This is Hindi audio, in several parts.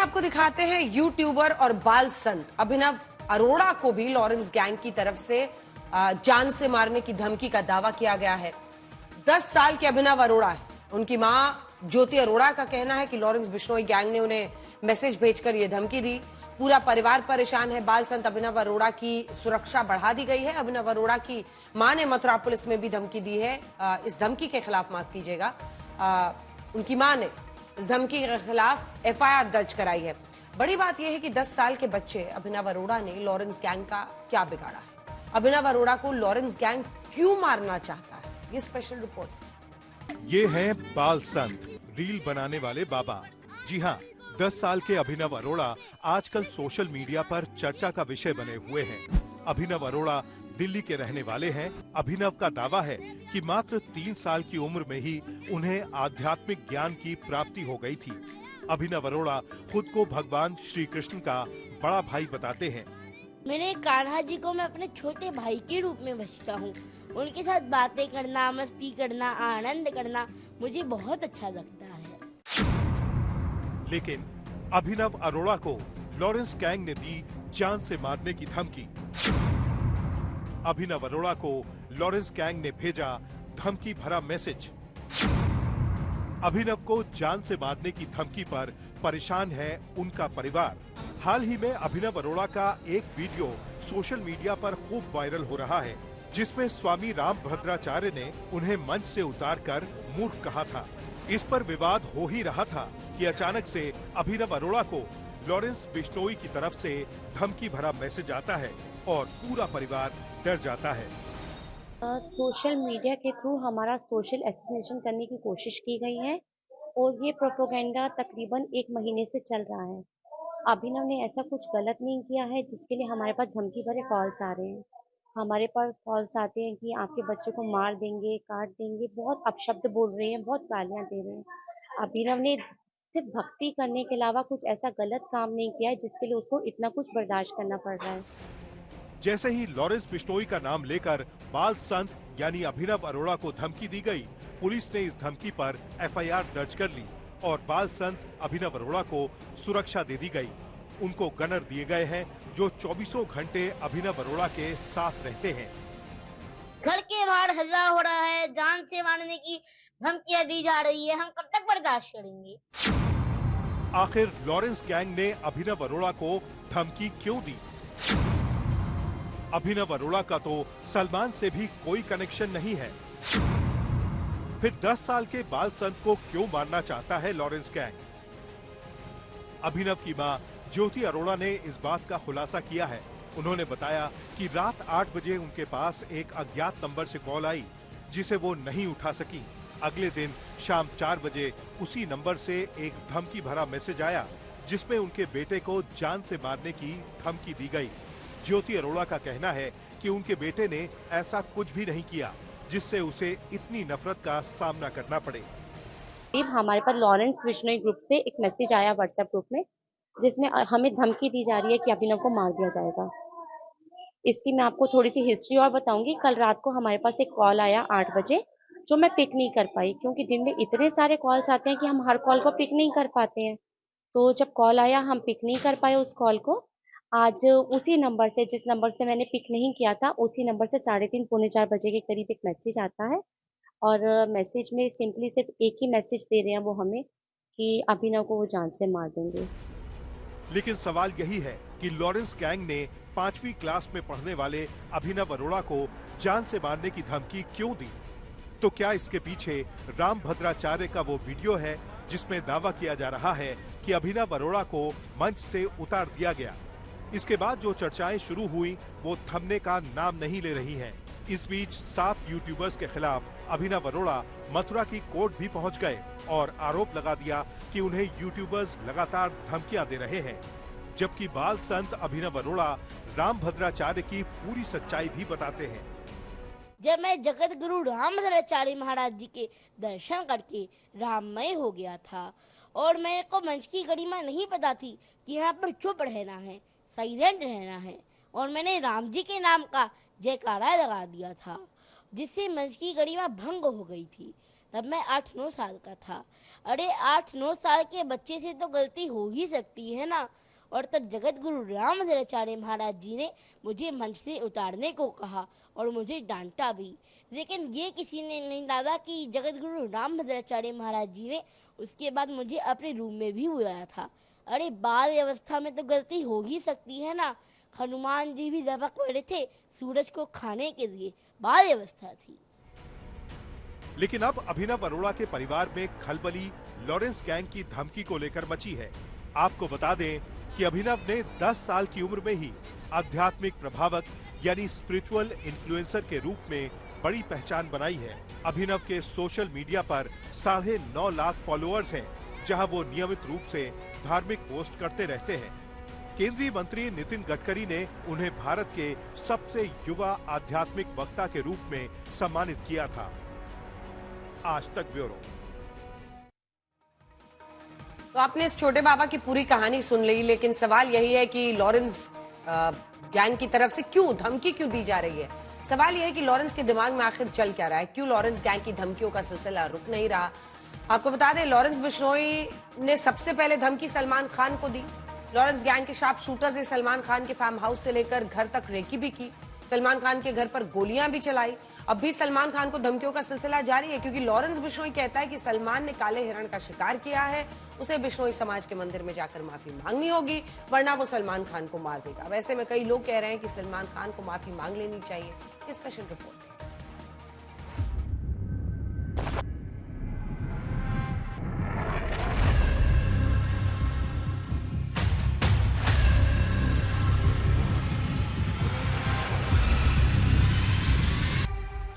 आपको दिखाते हैं यूट्यूबर और बाल संत अभिनव अरोड़ा को भी लॉरेंस गैंग की तरफ से जान से मारने की धमकी का दावा किया गया है। 10 साल के अभिनव अरोड़ा है। उनकी मां ज्योति अरोड़ा का कहना है कि लॉरेंस बिश्नोई गैंग ने उन्हें मैसेज भेजकर यह धमकी दी। पूरा परिवार परेशान है। बाल संत अभिनव अरोड़ा की सुरक्षा बढ़ा दी गई है। अभिनव अरोड़ा की मां ने मथुरा पुलिस में भी धमकी दी है। इस धमकी के खिलाफ माफ कीजिएगा, उनकी मां ने इस धमकी के खिलाफ एफआईआर दर्ज कराई है। बड़ी बात यह है कि 10 साल के बच्चे अभिनव अरोड़ा ने लॉरेंस गैंग का क्या बिगाड़ा है। अभिनव अरोड़ा को लॉरेंस गैंग क्यों मारना चाहता है, ये स्पेशल रिपोर्ट। ये हैं बाल संत, रील बनाने वाले बाबा। जी हाँ, 10 साल के अभिनव अरोड़ा आजकल सोशल मीडिया पर चर्चा का विषय बने हुए हैं। अभिनव अरोड़ा दिल्ली के रहने वाले हैं। अभिनव का दावा है कि मात्र 3 साल की उम्र में ही उन्हें आध्यात्मिक ज्ञान की प्राप्ति हो गई थी। अभिनव अरोड़ा खुद को भगवान श्री कृष्ण का बड़ा भाई बताते हैं। मेरे कान्हा जी को मैं अपने छोटे भाई के रूप में बचता हूँ। उनके साथ बातें करना, मस्ती करना, आनंद करना मुझे बहुत अच्छा लगता है। लेकिन अभिनव अरोड़ा को लॉरेंस गैंग ने दी जान से मारने की धमकी। अभिनव अरोड़ा को लॉरेंस गैंग ने भेजा धमकी भरा मैसेज। अभिनव को जान से मारने की धमकी पर परेशान है उनका परिवार। हाल ही में अभिनव अरोड़ा का एक वीडियो सोशल मीडिया पर खूब वायरल हो रहा है, जिसमें स्वामी रामभद्राचार्य ने उन्हें मंच से उतारकर मूर्ख कहा था। इस पर विवाद हो ही रहा था कि अचानक से अभिनव अरोड़ा को लॉरेंस बिश्नोई की तरफ से धमकी भरा मैसेज आता है और पूरा परिवार डर जाता है। सोशल मीडिया के थ्रू हमारा सोशल एसिनेशन करने की कोशिश की गई है और ये प्रोपेगेंडा तकरीबन 1 महीने से चल रहा है। अभिनव ने ऐसा कुछ गलत नहीं किया है जिसके लिए हमारे पास धमकी भरे कॉल्स आ रहे हैं। हमारे पास कॉल्स आते हैं कि आपके बच्चे को मार देंगे, काट देंगे, बहुत अपशब्द बोल रहे हैं, बहुत गालियां दे रहे हैं। अभिनव ने सिर्फ भक्ति करने के अलावा कुछ ऐसा गलत काम नहीं किया है जिसके लिए उसको इतना कुछ बर्दाश्त करना पड़ रहा है। जैसे ही लॉरेंस बिश्नोई का नाम लेकर बाल संत यानी अभिनव अरोड़ा को धमकी दी गई, पुलिस ने इस धमकी पर एफआईआर दर्ज कर ली और बाल संत अभिनव अरोड़ा को सुरक्षा दे दी गई। उनको गनर दिए गए हैं जो 24 घंटे अभिनव अरोड़ा के साथ रहते हैं। घर के बाहर हल्ला हो रहा है, जान से मारने की धमकियां दी जा रही है, हम कब तक बर्दाश्त करेंगे। आखिर लॉरेंस गैंग ने अभिनव अरोड़ा को धमकी क्यों दी? अभिनव अरोड़ा का तो सलमान से भी कोई कनेक्शन नहीं है। फिर 10 साल के बाल संत को क्यों मारना चाहता है लॉरेंस गैंग? अभिनव की मां ज्योति अरोड़ा ने इस बात का खुलासा किया है। उन्होंने बताया कि रात 8 बजे उनके पास एक अज्ञात नंबर से कॉल आई, जिसे वो नहीं उठा सकी। अगले दिन शाम 4 बजे उसी नंबर से एक धमकी भरा मैसेज आया, जिसमें उनके बेटे को जान से मारने की धमकी दी गई। ज्योति अरोड़ा का कहना है कि उनके बेटे ने ऐसा कुछ भी नहीं किया जिससे उसे इतनी नफरत का सामना करना पड़े। हमारे पास लॉरेंस बिश्नोई ग्रुप से एक मैसेज आया व्हाट्सएप ग्रुप में, जिसमें हमें धमकी दी जा रही है कि अभिनव को मार दिया जाएगा। इसकी मैं आपको थोड़ी सी हिस्ट्री और बताऊंगी। कल रात को हमारे पास एक कॉल आया 8 बजे, जो मैं पिक नहीं कर पाई क्योंकि दिन में इतने सारे कॉल्स आते हैं कि हम हर कॉल को पिक नहीं कर पाते हैं। तो जब कॉल आया हम पिक नहीं कर पाए उस कॉल को। आज उसी नंबर से, जिस नंबर से मैंने पिक नहीं किया था, उसी नंबर से 3:30 पौने 4 बजे के करीब एक मैसेज आता है और मैसेज में सिंपली सिर्फ एक ही मैसेज दे रहे हैं वो हमें कि अभिनव को वो जान से मार देंगे। लेकिन सवाल यही है कि लॉरेंस गैंग ने 5वीं क्लास में पढ़ने वाले अभिनव अरोड़ा को जान से मारने की धमकी क्यों दी? तो क्या इसके पीछे रामभद्राचार्य का वो वीडियो है जिसमें दावा किया जा रहा है कि अभिनव अरोड़ा को मंच से उतार दिया गया? इसके बाद जो चर्चाएं शुरू हुई वो थमने का नाम नहीं ले रही हैं। इस बीच 7 यूट्यूबर्स के खिलाफ अभिनव अरोड़ा मथुरा की कोर्ट भी पहुंच गए और आरोप लगा दिया कि उन्हें यूट्यूबर्स लगातार धमकियां दे रहे हैं। जबकि बाल संत अभिनव अरोड़ा रामभद्राचार्य की पूरी सच्चाई भी बताते हैं। जब मैं जगत गुरु रामभद्राचार्य महाराज जी के दर्शन करके राममय हो गया था और मेरे को मंच की गरिमा नहीं पता थी कि यहाँ पर चुप रहना है, साइलेंट रहना है, और मैंने राम जी के नाम का जयकारा लगा दिया था, जिससे मंच की गरिमा भंग हो गई थी। तब मैं 8-9 साल का था। अरे 8-9 साल के बच्चे से तो गलती हो ही सकती है ना। और तब जगत गुरु रामभद्राचार्य महाराज जी ने मुझे मंच से उतारने को कहा और मुझे डांटा भी। लेकिन ये किसी ने नहीं डाला कि जगत गुरु रामभद्राचार्य महाराज जी ने उसके बाद मुझे अपने रूम में भी बुलाया था। अरे बाल अवस्था में तो गलती हो ही सकती है ना। हनुमान जी भी लपक पड़े थे सूरज को खाने के लिए, बाल अवस्था थी। लेकिन अब अभिनव अरोड़ा के परिवार में खलबली लॉरेंस गैंग की धमकी को लेकर मची है। आपको बता दें कि अभिनव ने 10 साल की उम्र में ही आध्यात्मिक प्रभावक यानी स्पिरिचुअल इन्फ्लुएंसर के रूप में बड़ी पहचान बनाई है। अभिनव के सोशल मीडिया पर 9.5 लाख फॉलोअर्स हैं, जहां वो नियमित रूप से धार्मिक पोस्ट करते रहते हैं। केंद्रीय मंत्री नितिन गडकरी ने उन्हें भारत के सबसे युवा आध्यात्मिक वक्ता के रूप में सम्मानित किया था। आज तक ब्यूरो। तो आपने इस छोटे बाबा की पूरी कहानी सुन ली, लेकिन सवाल यही है कि लॉरेंस गैंग की तरफ से क्यों धमकी क्यों दी जा रही है। सवाल यह है कि लॉरेंस के दिमाग में आखिर चल क्या रहा है, क्यों लॉरेंस गैंग की धमकियों का सिलसिला रुक नहीं रहा। आपको बता दें, लॉरेंस बिश्नोई ने सबसे पहले धमकी सलमान खान को दी। लॉरेंस गैंग के शार्प शूटर्स ने सलमान खान के फार्म हाउस से लेकर घर तक रेकी भी की, सलमान खान के घर पर गोलियां भी चलाई। अब भी सलमान खान को धमकियों का सिलसिला जारी है, क्योंकि लॉरेंस बिश्नोई कहता है कि सलमान ने काले हिरण का शिकार किया है, उसे बिश्नोई समाज के मंदिर में जाकर माफी मांगनी होगी, वरना वो सलमान खान को मार देगा। वैसे में कई लोग कह रहे हैं कि सलमान खान को माफी मांग लेनी चाहिए। ये स्पेशल रिपोर्ट है।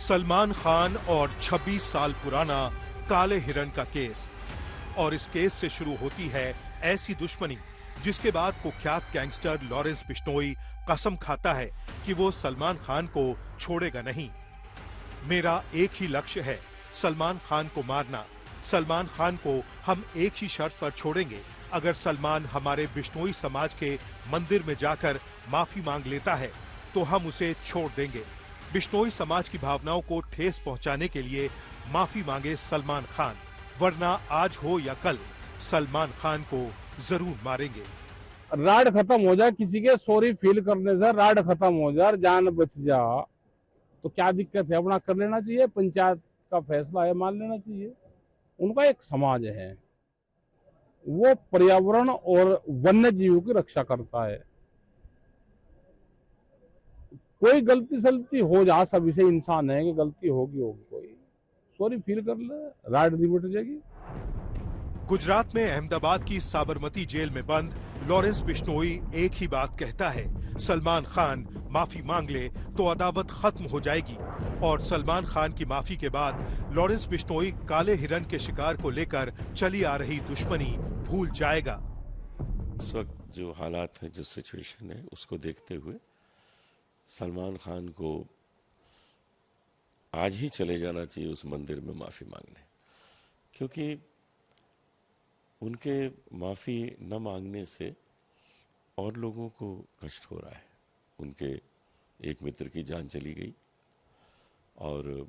सलमान खान और 26 साल पुराना काले हिरण का केस, और इस केस से शुरू होती है ऐसी दुश्मनी जिसके बाद कुख्यात गैंगस्टर लॉरेंस बिश्नोई कसम खाता है कि वो सलमान खान को छोड़ेगा नहीं। मेरा एक ही लक्ष्य है, सलमान खान को मारना। सलमान खान को हम एक ही शर्त पर छोड़ेंगे, अगर सलमान हमारे बिश्नोई समाज के मंदिर में जाकर माफी मांग लेता है तो हम उसे छोड़ देंगे। बिश्नोई समाज की भावनाओं को ठेस पहुंचाने के लिए माफी मांगे सलमान खान, वरना आज हो या कल सलमान खान को जरूर मारेंगे। राड खत्म हो जाए, किसी के सॉरी फील करने से राड खत्म हो जाए, जान बच जा, तो क्या दिक्कत है, अपना कर लेना चाहिए। पंचायत का फैसला है, मान लेना चाहिए। उनका एक समाज है, वो पर्यावरण और वन्य जीवों की रक्षा करता है। कोई गलती सलती हो जा, सभी से इंसान है कि गलती होगी, कोई सॉरी फील कर ले, राड निबट जाएगी। गुजरात में अहमदाबाद की साबरमती जेल में बंद लॉरेंस बिश्नोई एक ही बात कहता है, सलमान खान माफी मांग ले तो अदावत खत्म हो जाएगी। और सलमान खान की माफी के बाद लॉरेंस बिश्नोई काले हिरण के शिकार को लेकर चली आ रही दुश्मनी भूल जाएगा। इस वक्त जो हालात है, जो सिचुएशन है, उसको देखते हुए सलमान खान को आज ही चले जाना चाहिए उस मंदिर में माफी मांगने, क्योंकि उनके माफी न मांगने से और लोगों को कष्ट हो रहा है। उनके एक मित्र की जान चली गई और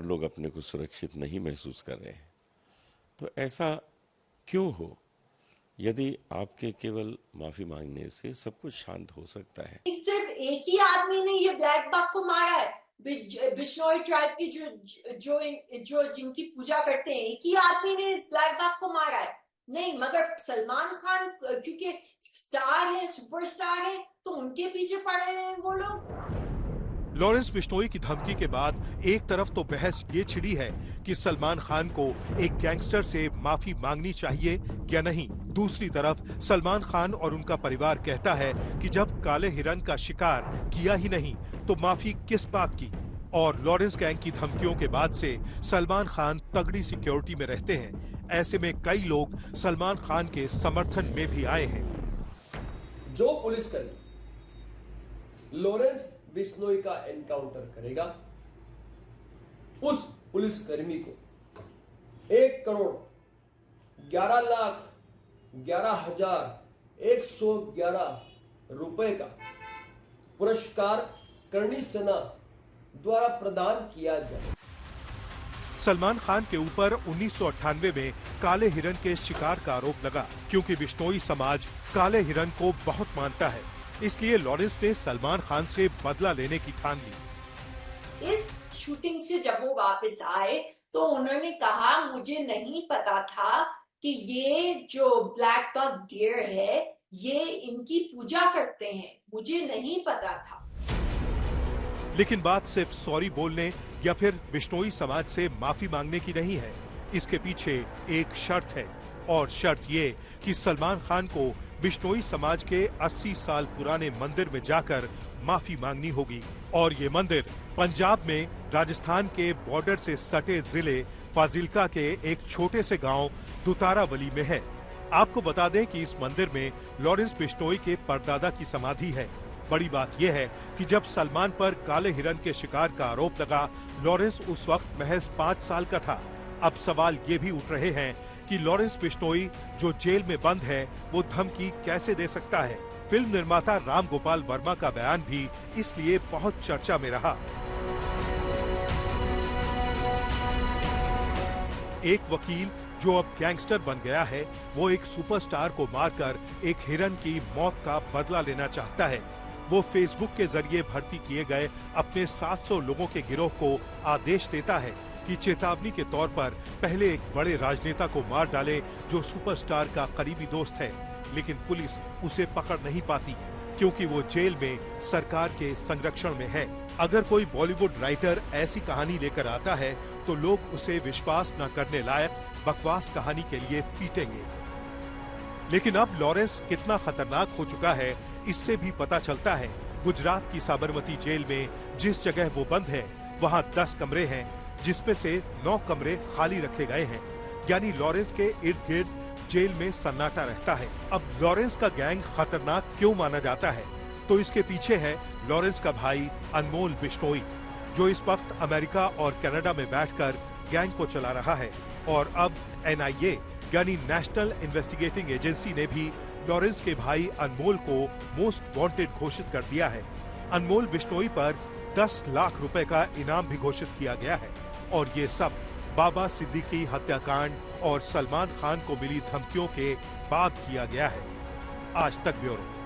लोग अपने को सुरक्षित नहीं महसूस कर रहे हैं। तो ऐसा क्यों हो? यदि आपके केवल माफी मांगने से सब कुछ शांत हो सकता है। सिर्फ एक ही आदमी ने ये ब्लैक बक को मारा है। बिश्नोई ट्राइब की जो जिनकी पूजा करते हैं, एक ही आदमी ने इस ब्लैक बक को मारा है। नहीं, मगर सलमान खान क्योंकि स्टार है, सुपरस्टार है, तो उनके पीछे पड़े हैं वो लोग। लॉरेंस बिश्नोई की धमकी के बाद एक तरफ तो बहस ये छिड़ी है कि सलमान खान को एक गैंगस्टर से माफी मांगनी चाहिए या नहीं। दूसरी तरफ सलमान खान और उनका परिवार कहता है कि जब काले हिरण का शिकार किया ही नहीं तो माफी किस बात की। और लॉरेंस गैंग की धमकियों के बाद से सलमान खान तगड़ी सिक्योरिटी में रहते हैं। ऐसे में कई लोग सलमान खान के समर्थन में भी आए हैं। जो पुलिसकर्मी लॉरेंस बिश्नोई का एनकाउंटर करेगा, उस पुलिसकर्मी को 1,11,11,111 रुपए का पुरस्कार करणी सेना द्वारा प्रदान किया जाए। सलमान खान के ऊपर 1998 में काले हिरन के शिकार का आरोप लगा, क्योंकि बिश्नोई समाज काले हिरन को बहुत मानता है। इसलिए लॉरेंस ने सलमान खान से बदला लेने की ठान ली। इस शूटिंग से जब वो वापस आए तो उन्होंने कहा, मुझे नहीं पता था कि ये जो ब्लैक बक डियर है ये इनकी पूजा करते हैं, मुझे नहीं पता था। लेकिन बात सिर्फ सॉरी बोलने या फिर बिश्नोई समाज से माफी मांगने की नहीं है। इसके पीछे एक शर्त है, और शर्त ये कि सलमान खान को बिश्नोई समाज के 80 साल पुराने मंदिर में जाकर माफी मांगनी होगी। और ये मंदिर पंजाब में राजस्थान के बॉर्डर से सटे जिले फाजिल्का के एक छोटे से गांव दुतारावली में है। आपको बता दें कि इस मंदिर में लॉरेंस बिश्नोई के परदादा की समाधि है। बड़ी बात यह है कि जब सलमान पर काले हिरन के शिकार का आरोप लगा, लॉरेंस उस वक्त महज 5 साल का था। अब सवाल ये भी उठ रहे हैं कि लॉरेंस बिश्नोई जो जेल में बंद है, वो धमकी कैसे दे सकता है। फिल्म निर्माता राम गोपाल वर्मा का बयान भी इसलिए बहुत चर्चा में रहा। एक वकील जो अब गैंगस्टर बन गया है, वो एक सुपरस्टार को मारकर एक हिरन की मौत का बदला लेना चाहता है। वो फेसबुक के जरिए भर्ती किए गए अपने 700 लोगों के गिरोह को आदेश देता है कि चेतावनी के तौर पर पहले एक बड़े राजनेता को मार डाले जो सुपरस्टार का करीबी दोस्त है। लेकिन पुलिस उसे पकड़ नहीं पाती, क्योंकि वो जेल में सरकार के संरक्षण में है। अगर कोई बॉलीवुड राइटर ऐसी कहानी लेकर आता है तो लोग उसे विश्वास न करने लायक बकवास कहानी के लिए पीटेंगे। लेकिन अब लॉरेंस कितना खतरनाक हो चुका है, इससे भी पता चलता है। गुजरात की साबरमती जेल में जिस जगह वो बंद है, वहाँ 10 कमरे हैं, जिसमें से 9 कमरे खाली रखे गए हैं। यानी लॉरेंस के इर्द गिर्द जेल में सन्नाटा रहता है। अब लॉरेंस का गैंग खतरनाक क्यों माना जाता है, तो इसके पीछे है लॉरेंस का भाई अनमोल बिश्नोई, जो इस वक्त अमेरिका और कनाडा में बैठकर गैंग को चला रहा है। और अब NIA यानी नेशनल इन्वेस्टिगेटिंग एजेंसी ने भी लॉरेंस के भाई अनमोल को मोस्ट वांटेड घोषित कर दिया है। अनमोल बिश्नोई पर 10 लाख रुपए का इनाम भी घोषित किया गया है। और ये सब बाबा सिद्दीकी हत्याकांड और सलमान खान को मिली धमकियों के बाद किया गया है। आज तक ब्यूरो।